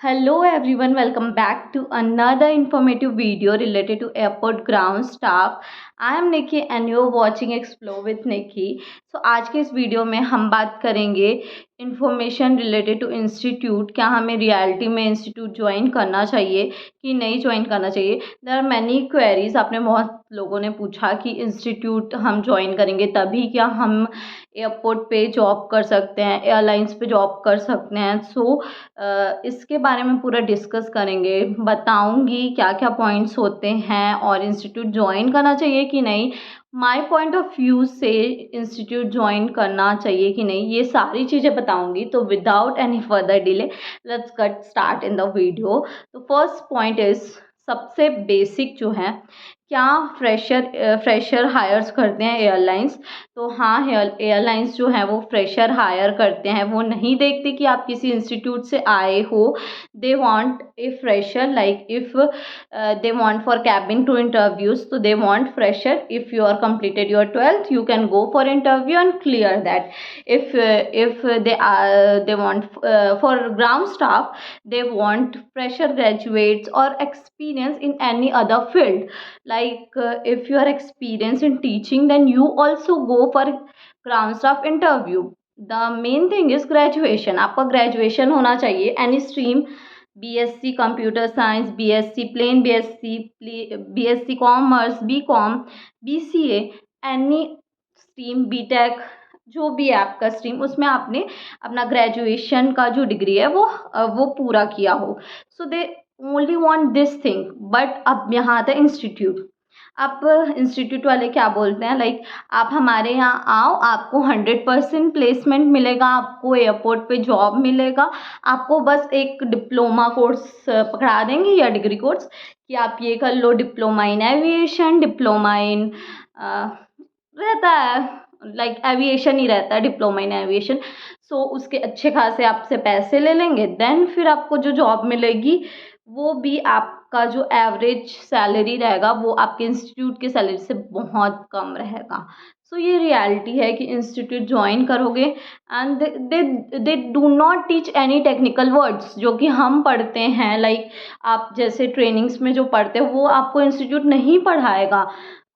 Hello everyone, welcome back to another informative video related to airport ground staff. I am Nikki and you're watching Explore with Nikki. So आज के इस video में हम बात करेंगे information related to institute. क्या हमें reality में इंस्टीट्यूट ज्वाइन करना चाहिए कि नहीं ज्वाइन करना चाहिए। देयर आर मैनी क्वेरीज, आपने बहुत लोगों ने पूछा कि इंस्टीट्यूट हम ज्वाइन करेंगे तभी क्या हम एयरपोर्ट पे जॉब कर सकते हैं, एयरलाइंस पे जॉब कर सकते हैं। सो इसके बारे में पूरा डिस्कस करेंगे, बताऊंगी क्या क्या पॉइंट्स होते हैं और इंस्टीट्यूट ज्वाइन करना चाहिए कि नहीं, माय पॉइंट ऑफ व्यू से इंस्टीट्यूट ज्वाइन करना चाहिए कि नहीं, ये सारी चीज़ें बताऊंगी। तो without any further delay let's get start in the video. तो फर्स्ट पॉइंट इज, सबसे बेसिक जो है, क्या फ्रेशर हायर्स करते हैं एयरलाइंस। तो हाँ, एयरलाइंस जो है वो फ्रेशर हायर करते हैं। वो नहीं देखते कि आप किसी इंस्टीट्यूट से आए हो। They want a fresher, like if they want for cabin to interviews, तो they want fresher. If you are completed your 12th you can go for interview and clear that. If they want for ground staff, they want fresher graduates or experience in any other field. Like if you are experienced in teaching, then you also go for ground staff interview. The main thing is graduation. आपका graduation होना चाहिए, any stream, BSc computer science, BSc plain, BSc commerce, BCom, BCA, any stream, BTech, जो भी है आपका stream, उसमें आपने अपना ग्रेजुएशन का जो डिग्री है वो पूरा किया हो। So they only want this thing. But अब यहाँ आता है इंस्टीट्यूट। आप इंस्टीट्यूट वाले क्या बोलते हैं, लाइक आप हमारे यहाँ आओ, आपको 100% प्लेसमेंट मिलेगा, आपको एयरपोर्ट पे जॉब मिलेगा, आपको बस एक डिप्लोमा कोर्स पकड़ा देंगे या डिग्री कोर्स कि आप ये कर लो, diploma in aviation, diploma in रहता है, लाइक एविएशन ही रहता है, डिप्लोमा इन एविएशन। सो उसके अच्छे खासे आपसे पैसे ले लेंगे, देन फिर आपको जो जॉब मिलेगी वो भी आपका जो एवरेज सैलरी रहेगा वो आपके इंस्टीट्यूट की सैलरी से बहुत कम रहेगा। सो ये रियलिटी है कि इंस्टीट्यूट ज्वाइन करोगे and they do not teach any technical words जो कि हम पढ़ते हैं। लाइक आप जैसे ट्रेनिंग्स में जो पढ़ते हो वो आपको इंस्टीट्यूट नहीं पढ़ाएगा।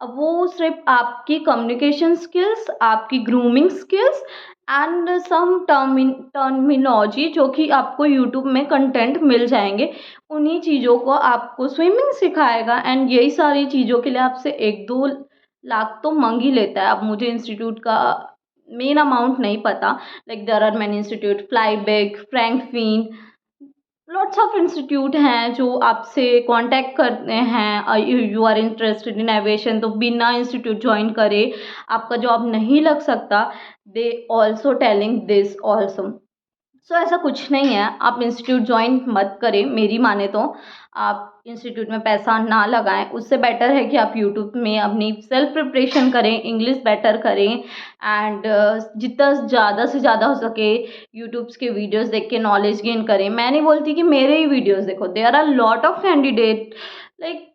अब वो सिर्फ आपकी कम्युनिकेशन स्किल्स, आपकी grooming skills and some terminology जो कि आपको यूट्यूब में कंटेंट मिल जाएंगे, उन्हीं चीज़ों को आपको स्विमिंग सिखाएगा। एंड यही सारी चीज़ों के लिए आपसे 1-2 लाख तो मांग ही लेता है। अब मुझे इंस्टीट्यूट का मेन अमाउंट नहीं पता, like there are many institute, FlyBig, Frankfinn, lots of institute हैं जो आपसे कांटेक्ट करते हैं। You are interested in aviation, तो बिना इंस्टीट्यूट ज्वाइन करे आपका जॉब नहीं लग सकता। They also telling this also. So ऐसा कुछ नहीं है, आप इंस्टीट्यूट ज्वाइन मत करें। मेरी माने तो आप इंस्टीट्यूट में पैसा ना लगाएं, उससे बेटर है कि आप यूट्यूब में अपनी सेल्फ प्रिपरेशन करें, इंग्लिश बेटर करें एंड जितना ज़्यादा से ज़्यादा हो सके यूट्यूब्स के वीडियोस देख के नॉलेज गेन करें। मैं नहीं बोलती कि मेरे ही वीडियोस देखो, there are lot of candidate, like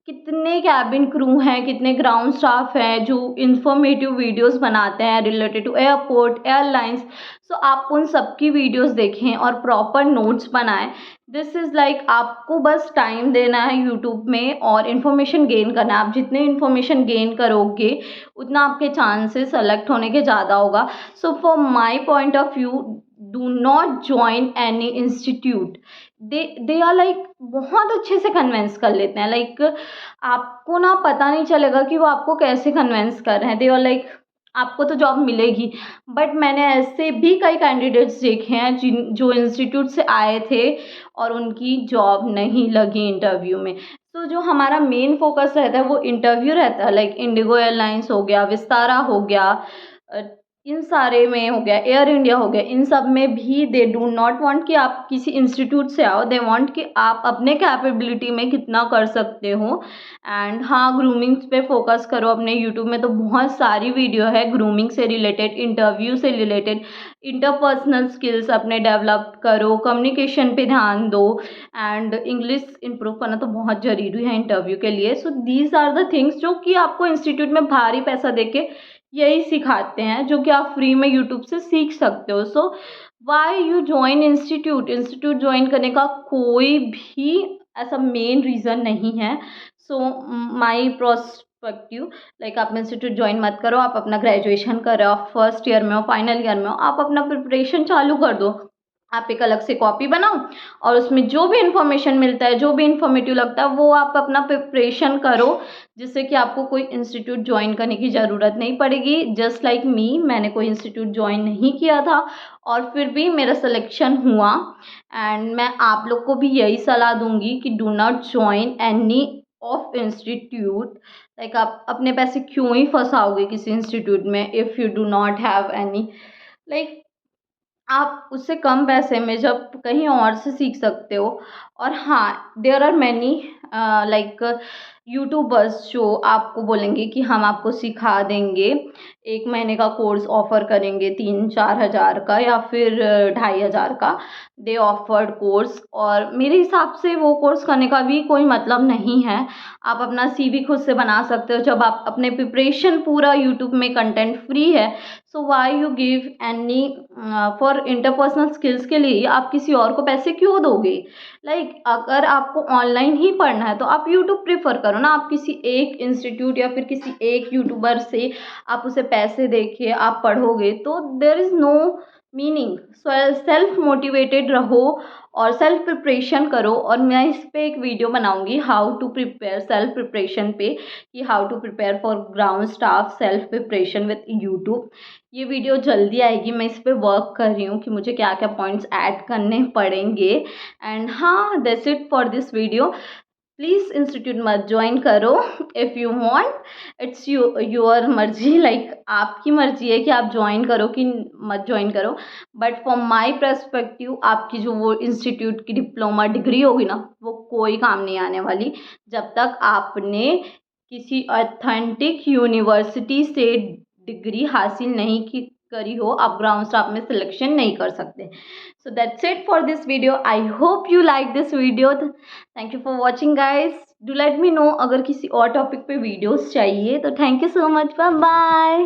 कितने कैबिन क्रू हैं, कितने ग्राउंड स्टाफ हैं जो इंफॉर्मेटिव वीडियोस बनाते हैं रिलेटेड टू एयरपोर्ट, एयरलाइंस। सो आप उन सबकी वीडियोस देखें और प्रॉपर नोट्स बनाएं। दिस इज़ लाइक आपको बस टाइम देना है यूट्यूब में और इन्फॉर्मेशन गेन करना है। आप जितने इन्फॉर्मेशन गेन करोगे उतना आपके चांसेस सेलेक्ट होने के ज़्यादा होगा। So for my point of view, do not join any institute. They are like बहुत अच्छे से कन्वेंस कर लेते हैं, लाइक आपको ना पता नहीं चलेगा कि वो आपको कैसे कन्वेंस कर रहे हैं। दे आर लाइक आपको तो जॉब मिलेगी। बट मैंने ऐसे भी कई कैंडिडेट्स देखे हैं जो इंस्टीट्यूट से आए थे और उनकी जॉब नहीं लगी इंटरव्यू में। तो जो हमारा मेन फोकस रहता है वो इंटरव्यू रहता है, लाइक इंडिगो एयरलाइंस हो गया, विस्तारा हो गया, इन सारे में हो गया, एयर इंडिया हो गया, इन सब में भी दे डू नॉट वांट कि आप किसी इंस्टीट्यूट से आओ। दे वांट कि आप अपने कैपेबिलिटी में कितना कर सकते हो। एंड हाँ, ग्रूमिंग पे फोकस करो अपने। यूट्यूब में तो बहुत सारी वीडियो है ग्रूमिंग से रिलेटेड, इंटरव्यू से रिलेटेड। इंटरपर्सनल स्किल्स अपने डेवलप करो, कम्युनिकेशन पे ध्यान दो एंड इंग्लिश इंप्रूव करना तो बहुत ज़रूरी है इंटरव्यू के लिए। So these are the things जो कि आपको इंस्टीट्यूट में भारी पैसा दे के यही सिखाते हैं, जो कि आप फ्री में यूट्यूब से सीख सकते हो। So why you join institute. Institute join करने का कोई भी ऐसा मेन रीज़न नहीं है। सो माई प्रोस्पेक्टिव, लाइक आप इंस्टीट्यूट ज्वाइन मत करो। आप अपना ग्रेजुएशन कर रहे हो, आप फर्स्ट ईयर में हो, फाइनल ईयर में हो, आप अपना प्रिपरेशन चालू कर दो। आप एक अलग से कॉपी बनाओ और उसमें जो भी इंफॉर्मेशन मिलता है, जो भी इंफॉर्मेटिव लगता है, वो आप अपना प्रिपरेशन करो, जिससे कि आपको कोई इंस्टीट्यूट ज्वाइन करने की ज़रूरत नहीं पड़ेगी। जस्ट लाइक मी, मैंने कोई इंस्टीट्यूट ज्वाइन नहीं किया था और फिर भी मेरा सिलेक्शन हुआ। एंड मैं आप लोग को भी यही सलाह दूंगी कि do not join any of institute. Like आप अपने पैसे क्यों ही फंसाओगे किसी इंस्टीट्यूट में if you do not have any, like आप उससे कम पैसे में जब कहीं और से सीख सकते हो। और हाँ, there are many like YouTubers जो आपको बोलेंगे कि हम आपको सिखा देंगे, 1 महीने का कोर्स ऑफ़र करेंगे 3-4 हज़ार का या फिर 2,500 का। दे ऑफर्ड कोर्स, और मेरे हिसाब से वो कोर्स करने का भी कोई मतलब नहीं है। आप अपना सीवी खुद से बना सकते हो जब आप अपने प्रिपरेशन पूरा यूट्यूब में कंटेंट फ्री है। So why you give any for interpersonal skills के लिए आप किसी और को पैसे क्यों दोगे। लाइक अगर आपको ऑनलाइन ही पढ़ना है तो आप यूट्यूब प्रेफर करो ना। आप किसी एक इंस्टीट्यूट या फिर किसी एक यूट्यूबर से आप उसे पैसे दे के आप पढ़ोगे तो there is no meaning. Self motivated रहो और सेल्फ प्रिपरेशन करो। और मैं इस पे एक वीडियो बनाऊंगी how to prepare self preparation पे, कि how to prepare for ground staff self preparation with YouTube. ये वीडियो जल्दी आएगी। मैं इस पे वर्क कर रही हूँ कि मुझे क्या क्या पॉइंट्स ऐड करने पड़ेंगे। एंड हाँ, that's it for this video. Please institute मत ज्वाइन करो if you want, it's your मर्जी। लाइक आपकी मर्जी है कि आप ज्वाइन करो कि मत ज्वाइन करो। बट फॉर माई पर्सपेक्टिव, आपकी जो वो इंस्टीट्यूट की डिप्लोमा डिग्री होगी ना, वो कोई काम नहीं आने वाली जब तक आपने किसी ऑथेंटिक यूनिवर्सिटी से डिग्री हासिल नहीं की करी हो। आप ग्राउंड स्टाफ में सिलेक्शन नहीं कर सकते। So that's it for this video. I hope you like this video. Thank you for watching guys. Do let me know अगर किसी और टॉपिक पे वीडियोस चाहिए तो। Thank you so much, bye bye.